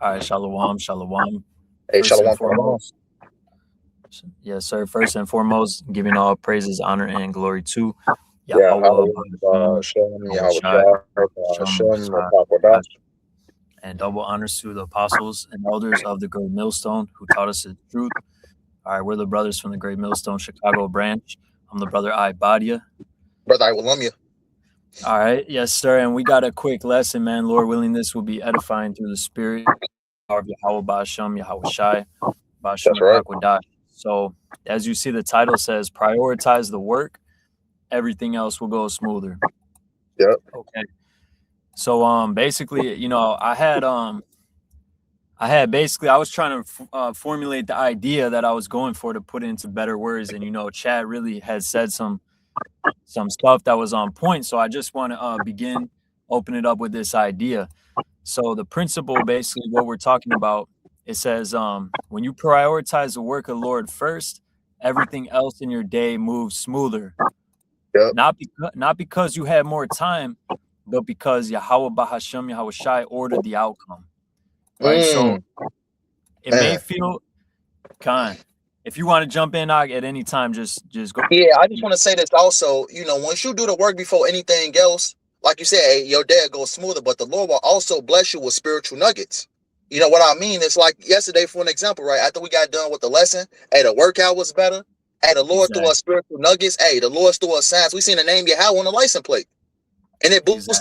All right, shalom, shalom. Hey, First and shalom, shalom. foremost, yes, sir. First and foremost, giving all praises, honor, and glory to Yahawah, Shem, Yahawashai, Shem, Mashah, YAHAWADAH. and double honors to the apostles and elders of the Great Millstone who taught us the truth. All right, we're the brothers from the Great Millstone Chicago branch. I'm the brother AHPARYAM. Brother, I will love you. All right, yes, sir. And we got a quick lesson, man. Lord willing, this will be edifying through the spirit of Yahawah, BAHASHAM, YAHAWASHI, That's right. QADASH. So, as you see, the title says, prioritize the work, everything else will go smoother. Yep. Okay. So, basically, you know, I was trying to formulate the idea that I was going for to put into better words. And, you know, Chad really has said some stuff that was on point. So I just want to open it up with this idea. So the principle, basically what we're talking about, it says, when you prioritize the work of the Lord first, everything else in your day moves smoother. Yep. Not because you had more time, but because Yahawah, BAHASHAM, YAHAWASHI ordered the outcome. Right. So it may feel if you want to jump in at any time, just go. Yeah, I just want to say this also. You know, once you do the work before anything else, like you said, hey, your day goes smoother, but the Lord will also bless you with spiritual nuggets. You know what I mean? It's like yesterday, for an example, right? After we got done with the lesson, hey, the workout was better. Hey, the Lord threw us spiritual nuggets. Hey, the Lord threw us signs. We seen the name Yahawah on the license plate. And it boosted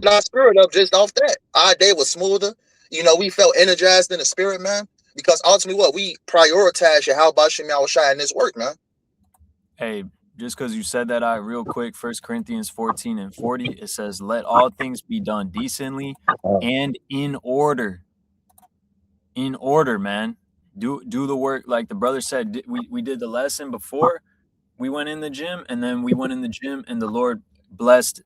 our spirit up just off that. Our day was smoother. You know, we felt energized in the spirit, man. Because ultimately, what we prioritize Yahawah, BAHASHAM, YAHAWASHI in this work, man. Hey, just because you said that, real quick, 1 Corinthians 14:40, it says, "Let all things be done decently and in order." In order, man. Do the work, like the brother said. We did the lesson before we went in the gym, and then we went in the gym, and the Lord blessed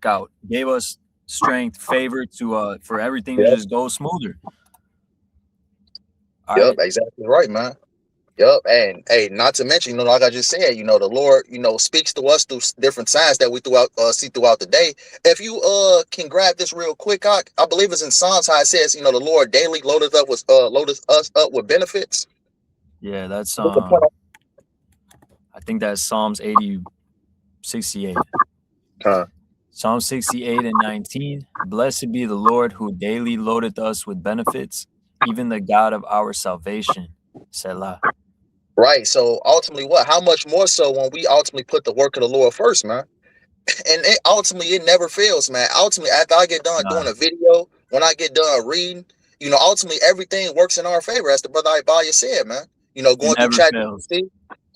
out, gave us strength, favor to for everything to just go smoother. Yep, exactly right, man. Yep, and hey, not to mention, you know, like I just said, you know, the Lord, you know, speaks to us through different signs that we see throughout the day. If you can grab this real quick, I believe it's in Psalms how it says, you know, the Lord daily loadeth us up with benefits. Yeah, that's I think that's Psalms 68. Psalm 68:19. Blessed be the Lord who daily loadeth us with benefits, even the God of our salvation. Selah. Right. So ultimately, how much more so when we ultimately put the work of the Lord first, man? And it never fails, man. Ultimately, after I get done doing a video, when I get done reading, you know, ultimately everything works in our favor, as the brother AHPARYAM said, man. You know, going through ChatGPT.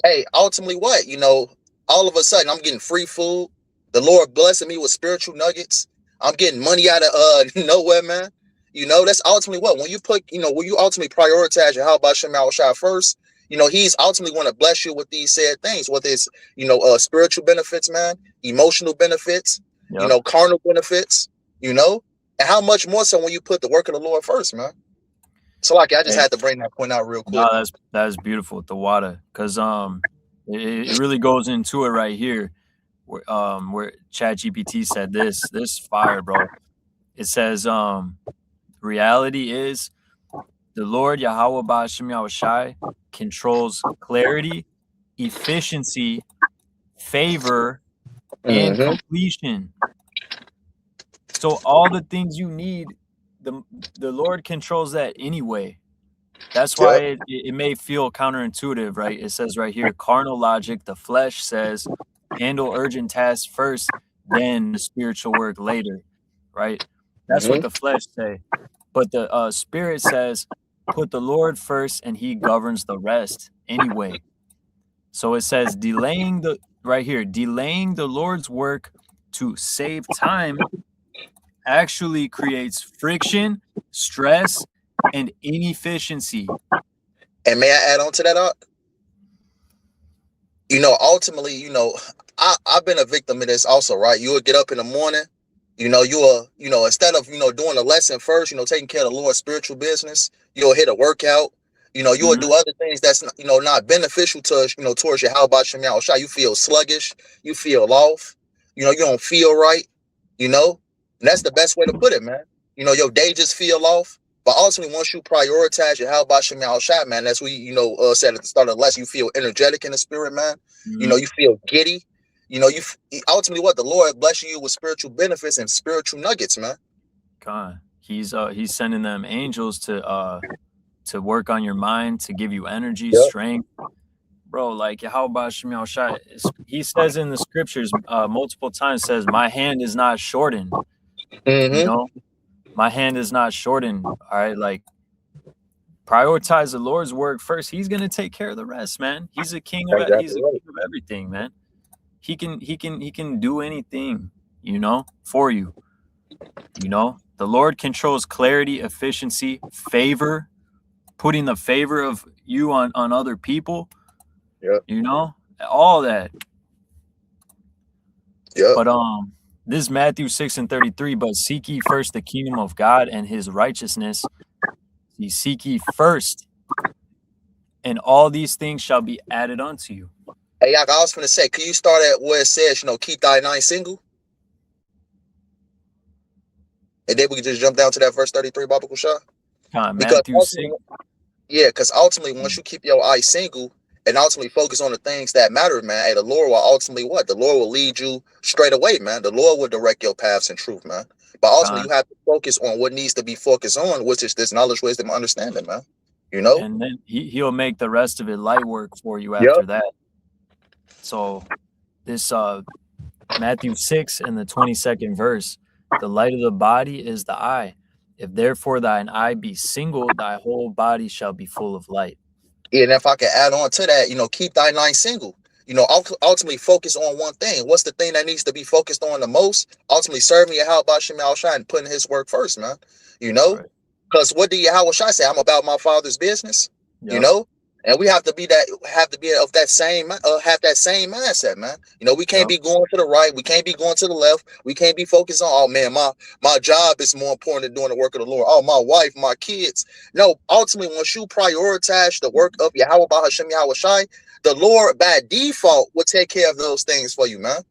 Hey, ultimately, what? You know, all of a sudden I'm getting free food. The Lord blessing me with spiritual nuggets. I'm getting money out of nowhere, man. You know, that's ultimately what? When you ultimately prioritize Yahawah, BAHASHAM, YAHAWASHI first, you know, he's ultimately going to bless you with these said things, whether it's, you know, spiritual benefits, man, emotional benefits, you know, carnal benefits, you know, and how much more so when you put the work of the Lord first, man. So like, I just had to bring that point out real quick. No, that's beautiful, the water, because it really goes into it right here, where ChatGPT said this fire, bro. It says reality is the Lord Yahawah, BAHASHAM, YAHAWASHI controls clarity, efficiency, favor, and completion. So all the things you need, the Lord controls that anyway. That's why it may feel counterintuitive, right? It says right here, carnal logic, the flesh says, handle urgent tasks first, then the spiritual work later, right? That's what the flesh say. But the spirit says, put the Lord first and he governs the rest anyway. So it says delaying the Lord's work to save time actually creates friction, stress, and inefficiency. And may I add on to that, you know, ultimately, you know, I've been a victim of this also, right? You would get up in the morning, you know, instead of, you know, doing a lesson first, you know, taking care of the Lord's spiritual business, you'll hit a workout, you know, you will do other things that's, you know, not beneficial to, you know, towards your Yahawah, BAHASHAM, YAHAWASHI. You feel sluggish, you feel off, you know, you don't feel right, you know, and that's the best way to put it, man. You know, your day just feel off. But ultimately, once you prioritize your BAHASHAM YAHAWASHI, man, that's what said at the start of the lesson. You feel energetic in the spirit, man. You feel giddy. Ultimately what the Lord bless you with spiritual benefits and spiritual nuggets, man. God, he's sending them angels to work on your mind, to give you energy, strength, bro. Like YAHAWASHI, he says in the scriptures multiple times, says, my hand is not shortened. My hand is not shortened. All right, like, prioritize the Lord's work first. He's gonna take care of the rest, man. He's a king of king of everything, man. He can do anything, for you. The Lord controls clarity, efficiency, favor, putting the favor of you on other people. All that. But this is Matthew 6:33. But seek ye first the kingdom of God and his righteousness. Ye seek ye first, and all these things shall be added unto you. Hey, I was going to say, can you start at where it says, keep thy nine single? And then we can just jump down to that verse 33, Baba Kusha. Matthew 6. Yeah, because ultimately, once you keep your eyes single and ultimately focus on the things that matter, man, hey, the Lord will ultimately what? The Lord will lead you straight away, man. The Lord will direct your paths in truth, man. But ultimately, you have to focus on what needs to be focused on, which is this knowledge, wisdom, understanding, man. And then he'll make the rest of it light work for you after that. So this Matthew 6 and the 22nd verse, the light of the body is the eye. If therefore thine eye be single, thy whole body shall be full of light. Yeah, and if I can add on to that, keep thy nine single. Ultimately focus on one thing. What's the thing that needs to be focused on the most? Ultimately serving YAHAWASHI and putting his work first, man. Because what did YAHAWASHI say? I'm about my Father's business. And we have to be of that same have that same mindset, man. We can't be going to the right, we can't be going to the left, we can't be focused on, oh man, my job is more important than doing the work of the Lord. Oh, my wife, my kids. No, ultimately, once you prioritize the work of YAHAWASHI, the Lord by default will take care of those things for you, man.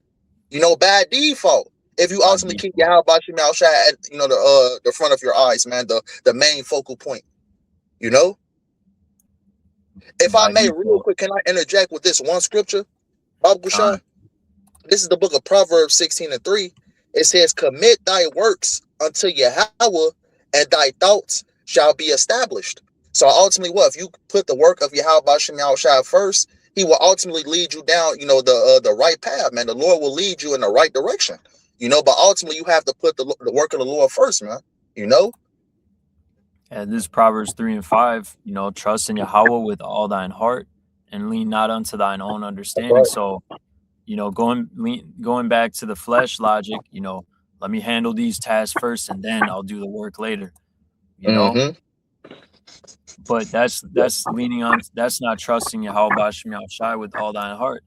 By default. If you ultimately keep YAHAWASHI at the front of your eyes, man, the main focal point, If I may, real quick, can I interject with this one scripture? Baba Kusha? This is the book of Proverbs 16:3. It says, commit thy works unto Yahweh, and thy thoughts shall be established. So ultimately, what? If you put the work of YAHAWASHI first, he will ultimately lead you down, the right path, man. The Lord will lead you in the right direction, but ultimately you have to put the work of the Lord first, man, And this Proverbs 3 and 5, trust in Yahweh with all thine heart and lean not unto thine own understanding. So, going back to the flesh logic, let me handle these tasks first and then I'll do the work later, But that's leaning on, that's not trusting YAHAWASHI with all thine heart.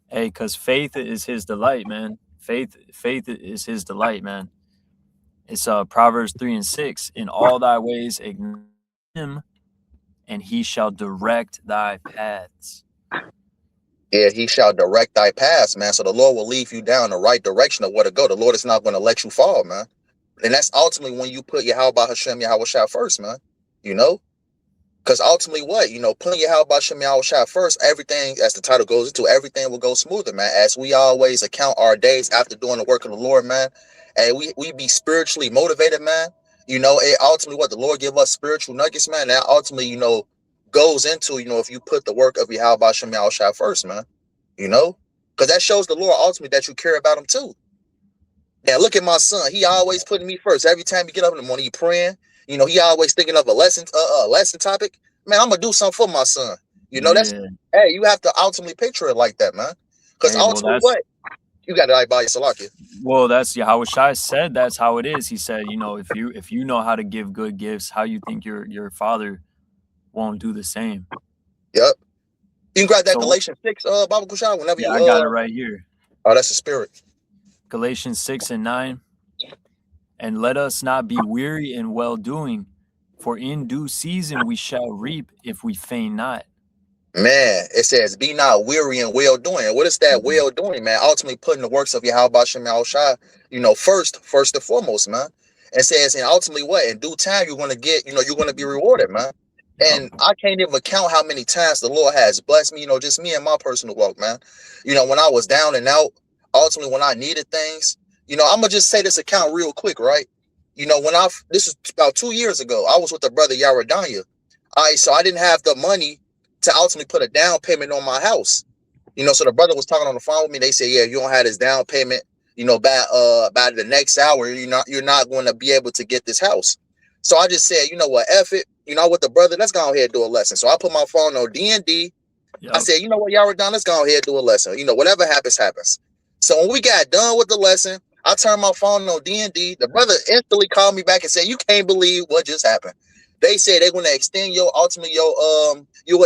Hey, because faith is his delight, man. Faith is his delight, man. It's Proverbs 3 and 6. In all thy ways acknowledge him, and he shall direct thy paths. Yeah, he shall direct thy paths, man. So the Lord will lead you down the right direction of where to go. The Lord is not going to let you fall, man. And that's ultimately when you put YAHAWASHI first, man. Because ultimately what? Putting YAHAWASHI first, everything, as the title goes into, everything will go smoother, man. As we always account our days after doing the work of the Lord, man. And we be spiritually motivated, man. It ultimately what? The Lord give us spiritual nuggets, man. That ultimately, goes into, if you put the work of YAHAWASHI first, man. Because that shows the Lord ultimately that you care about him too. Now look at my son. He always putting me first. Every time he get up in the morning, he praying. He always thinking of a lesson topic. Man, I'm gonna do something for my son. That's hey, you have to ultimately picture it like that, man. Because ultimately, what? You got to buy your Salakia. Well, that's YAHAWASHI said that's how it is. He said, if you know how to give good gifts, how you think your father won't do the same? Yep. You can grab that Galatians 6, Baba Kusha, whenever you. I got it right here. Oh, that's the spirit. Galatians 6 and 9. And let us not be weary in well-doing, for in due season we shall reap if we faint not. Man, it says, be not weary in well-doing. What is that well-doing, man? Ultimately putting the works of YAHAWASHI, first and foremost, man. and says, and ultimately what? In due time, you're going to get, you're going to be rewarded, man. And I can't even count how many times the Lord has blessed me, just me and my personal walk, man. When I was down and out, ultimately when I needed things, I'm going to just say this account real quick, right? This is about 2 years ago, I was with the brother YAHAWADAH. So I didn't have the money to ultimately put a down payment on my house. So the brother was talking on the phone with me. They said, yeah, you don't have this down payment, by the next hour, you're not going to be able to get this house. So I just said, you know what, F it. With the brother, let's go ahead and do a lesson. So I put my phone on D&D. Yep. I said, you know what, YAHAWADAH, let's go ahead and do a lesson. Whatever happens, happens. So when we got done with the lesson, I turned my phone on D&D. The brother instantly called me back and said, you can't believe what just happened. They said they're going to extend your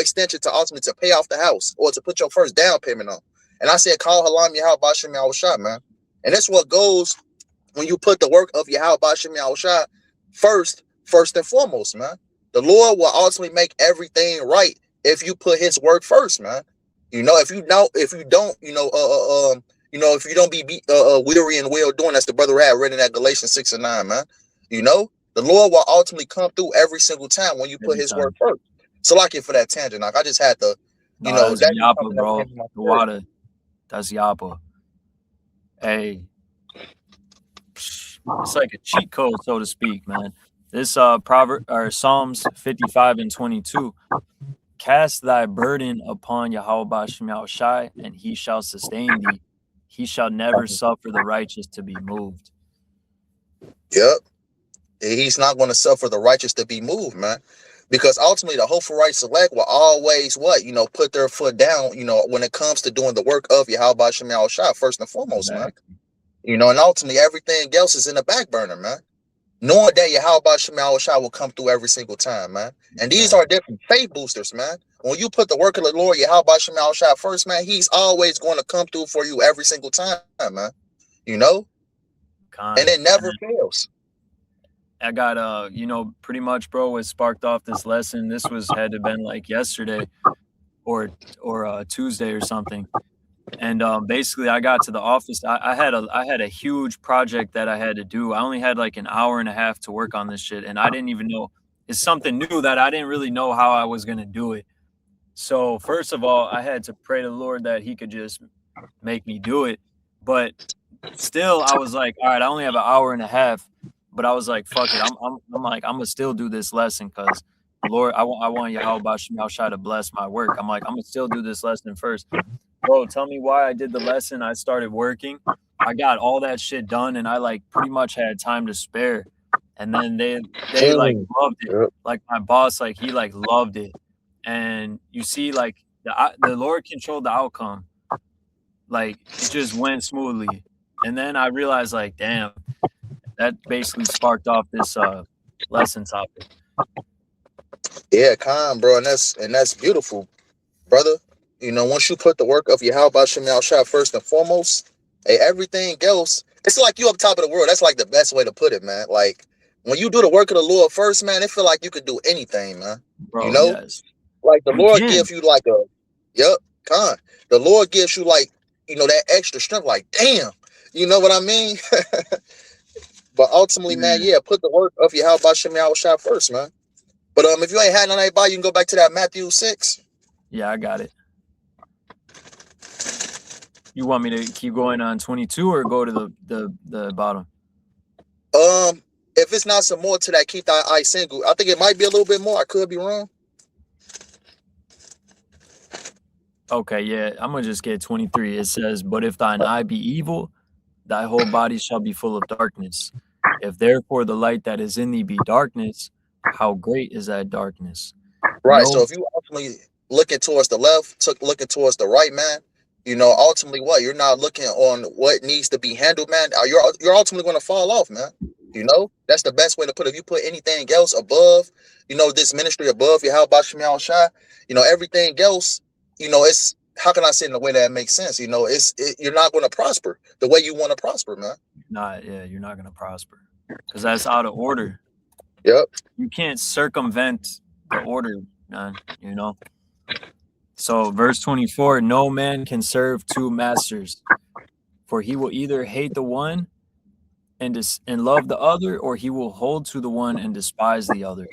extension to ultimately to pay off the house or to put your first down payment on. And I said, call YAHAWASHI, man. And that's what goes when you put the work of YAHAWASHI first and foremost, man. The Lord will ultimately make everything right if you put His work first, man. If you don't be weary and well doing, as the brother had written at Galatians 6:9, man. The Lord will ultimately come through every single time when you put His work first. So like it for that tangent, like I just had to, that's YAHAWAH, bro. The water, that's YAHAWAH. Hey, it's like a cheat code, so to speak, man. This Psalms 55:22. Cast thy burden upon YAHAWAH, and He shall sustain thee. He shall never suffer the righteous to be moved. Yep. He's not going to suffer the righteous to be moved, man. Because ultimately the hopeful righteous elect will always put their foot down, when it comes to doing the work of YAHAWAH first and foremost, exactly. Man. And ultimately everything else is in the back burner, man. Knowing that YAHAWAH will come through every single time, man. And these are different faith boosters, man. When you put the work of the Lord, YAHAWAH first, man, He's always going to come through for you every single time, man. And it never fails. I got pretty much, bro, what sparked off this lesson. This had to have been like yesterday or Tuesday or something. And basically I got to the office. I had a huge project that I had to do. I only had like an hour and a half to work on this shit, and I didn't even know. It's something new that I didn't really know how I was gonna do it. So first of all, I had to pray to the Lord that He could just make me do it. But still, I was like, all right, I only have an hour and a half. But I was like, fuck it. I'm like, I'm gonna still do this lesson because Lord, I want YAHAWAH to bless my work. I'm like, I'm gonna still do this lesson first. Bro, tell me why I did the lesson. I started working. I got all that shit done, and I like pretty much had time to spare. And then they like loved it. Like my boss, like he like loved it. And you see, like the Lord controlled the outcome. Like it just went smoothly. And then I realized, like, damn, that basically sparked off this lesson topic. Yeah, bro, and that's beautiful, brother. Once you put the work of YAHAWAH first and foremost, hey, everything else, it's like you up top of the world. That's like the best way to put it, man. Like when you do the work of the Lord first, man, it feel like you could do anything, man. Bro, yes. Like the Lord gives you like the Lord gives you like, that extra strength, like, damn, you know what I mean? But ultimately, man, put the work of YAHAWAH first, man. But if you ain't had none of that by, you can go back to that Matthew 6. Yeah, I got it. You want me to keep going on 22 or go to the bottom? If it's not some more to that, keep thy eye single. I think it might be a little bit more. I could be wrong. Okay, yeah, I'm gonna just get 23. It says, "But if thine eye be evil, thy whole body shall be full of darkness. If therefore the light that is in thee be darkness, how great is that darkness?" Right. So if you ultimately looking towards the left, looking towards the right, man, ultimately what? You're not looking on what needs to be handled, man. You're ultimately going to fall off, man. That's the best way to put it. If you put anything else above, this ministry above YAHAWAH, everything else, it's, how can I say in a way that makes sense? You're not going to prosper the way you want to prosper, man. You're not going to prosper because that's out of order. Yep. You can't circumvent the order, man, So verse 24, no man can serve two masters, for he will either hate the one and love the other, or he will hold to the one and despise the other.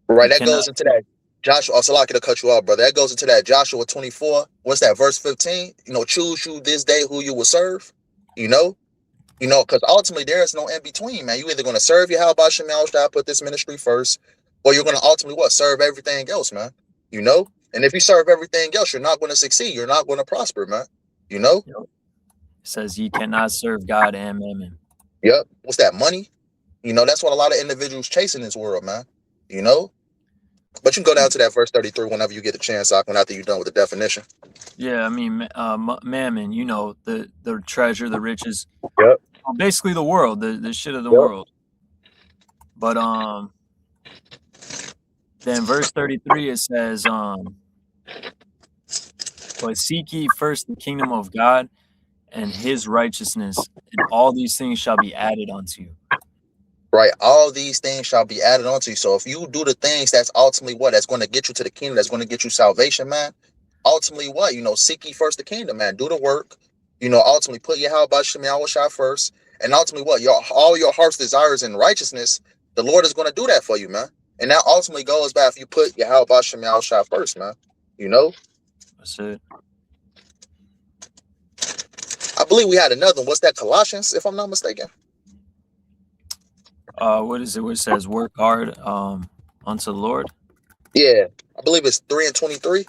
Right, He that cannot. goes into that Joshua. Also, like to cut you off, brother. That goes into that Joshua 24. What's that, verse 15? Choose you this day who you will serve. Because ultimately there is no in between, man. You either going to serve YAHAWASHI, put this ministry first, or you're going to ultimately serve everything else, man. And if you serve everything else, you're not going to succeed. You're not going to prosper, man. It says ye cannot serve God and mammon. Yep. What's that, money? That's what a lot of individuals chase in this world, man. But you can go down to that verse 33 whenever you get the chance, after you're done with the definition. Yeah, I mean, mammon, the treasure, the riches. Yep. Basically the world, the shit of the world. But then verse 33, it says, but seek ye first the kingdom of God and his righteousness, and all these things shall be added unto you. Right, all these things shall be added unto you. So if you do the things that's ultimately that's going to get you to the kingdom, that's going to get you salvation, man. Ultimately seek ye first the kingdom, man. Do the work. Ultimately put YAHAWASHI first. And ultimately all your heart's desires and righteousness, the Lord is going to do that for you, man. And that ultimately goes back if you put YAHAWASHI first, man. That's it. I believe we had another one. What's that, Colossians, if I'm not mistaken? What is it? Where it says work hard unto the Lord? Yeah, I believe it's 3 and 23.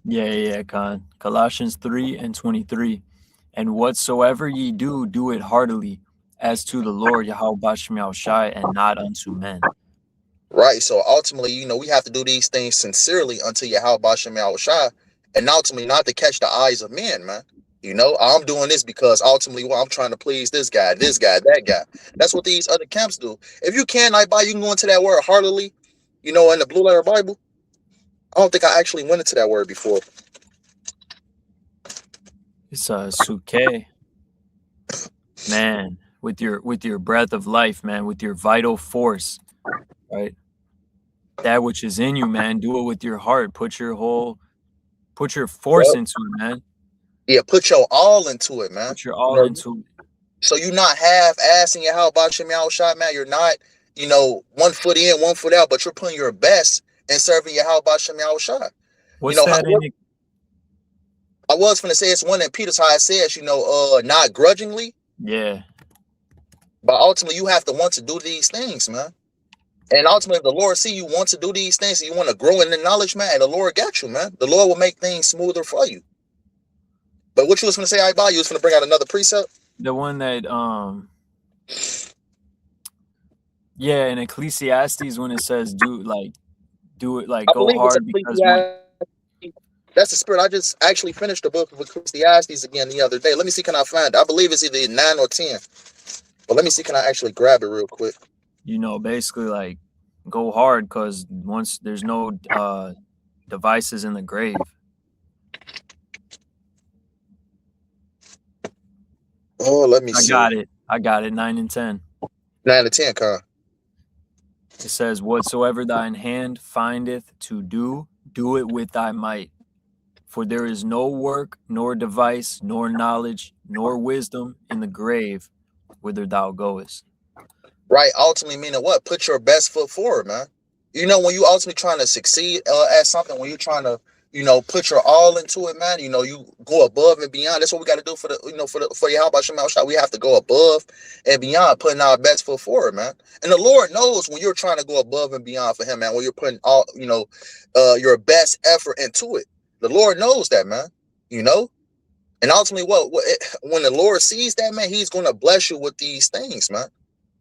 Yeah, Con. Colossians 3 and 23. And whatsoever ye do, do it heartily, as to the Lord YAHAWASHI, and not unto men. Right. So ultimately, we have to do these things sincerely unto YAHAWASHI, and ultimately not to catch the eyes of men, man. I'm doing this because ultimately, I'm trying to please this guy, that guy. That's what these other camps do. If you can, you can go into that word heartily, in the Blue Letter Bible. I don't think I actually went into that word before. It's suke. Man, with your breath of life, man, with your vital force, right? That which is in you, man, do it with your heart. Put your force into it, man. Yeah, put your all into it, man. Put your all into it. So you're not half-assing YAHAWASHI, man. You're not, 1 foot in, 1 foot out, but you're putting your best in serving YAHAWASHI. What's that in it? I was going to say it's one that Peter's how it says, not grudgingly. Yeah. But ultimately, you have to want to do these things, man. And ultimately, the Lord see you want to do these things, and you want to grow in the knowledge, man, and the Lord got you, man. The Lord will make things smoother for you. But what you was going to say, you was going to bring out another precept? The one that, yeah, in Ecclesiastes, when it says do it, go hard because that's the spirit. I just actually finished the book of Ecclesiastes again the other day. Let me see, can I find it? I believe it's either 9 or 10. But let me see, can I actually grab it real quick? Basically, go hard, because once there's no devices in the grave. Oh, let me see. I got it. 9 and 10. 9 and 10, Con. It says, whatsoever thine hand findeth to do, do it with thy might. For there is no work, nor device, nor knowledge, nor wisdom in the grave whither thou goest. Right. Ultimately meaning what? Put your best foot forward, man. When you ultimately trying to succeed at something, when you're trying to, put your all into it, man, you go above and beyond. That's what we got to do for YAHAWASHI. We have to go above and beyond, putting our best foot forward, man. And the Lord knows when you're trying to go above and beyond for him, man, when you're putting all, your best effort into it. The Lord knows that, man, and ultimately when the Lord sees that, man, he's going to bless you with these things, man.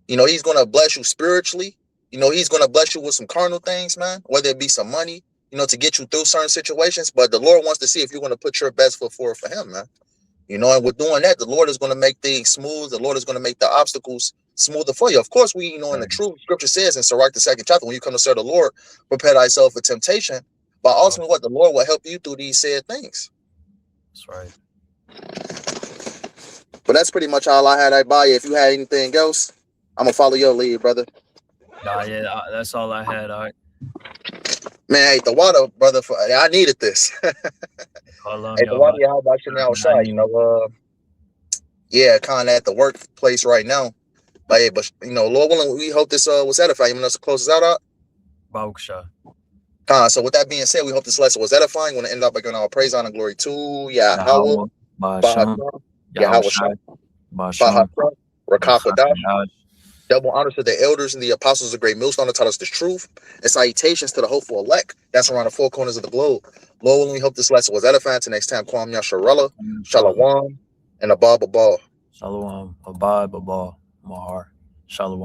He's going to bless you spiritually. He's going to bless you with some carnal things, man, whether it be some money, to get you through certain situations. But the Lord wants to see if you're going to put your best foot forward for him, man. And with doing that, the Lord is going to make things smooth. The Lord is going to make the obstacles smoother for you. Of course, we, in the truth, scripture says in Sirach, the 2nd chapter, when you come to serve the Lord, prepare thyself for temptation. But ultimately, the Lord will help you through these said things. That's right. But that's pretty much all I had. If you had anything else, I'm going to follow your lead, brother. Nah, yeah, that's all I had. All right. Man, hey, the water, brother, I needed this. Hey, the water, YAHAWASHI, you know, yeah, kind of at the workplace right now. But hey, but you know, Lord willing, we hope this was edifying. You want us to close this out? So with that being said, we hope this lesson was edifying. We want to end up by giving our praise, honor, glory to YAHAWAH, BAHASHAM, YAHAWASHI, BAHASHAM, QADASH. Double honors to the elders and the apostles of great millstone that taught us the truth, and salutations to the hopeful elect that's around the four corners of the globe. Lord willing, we hope this lesson was edifying. Till next time, YASHARAHLA, Shalom, and Abba. Shalom, Abba, my heart. Shalom.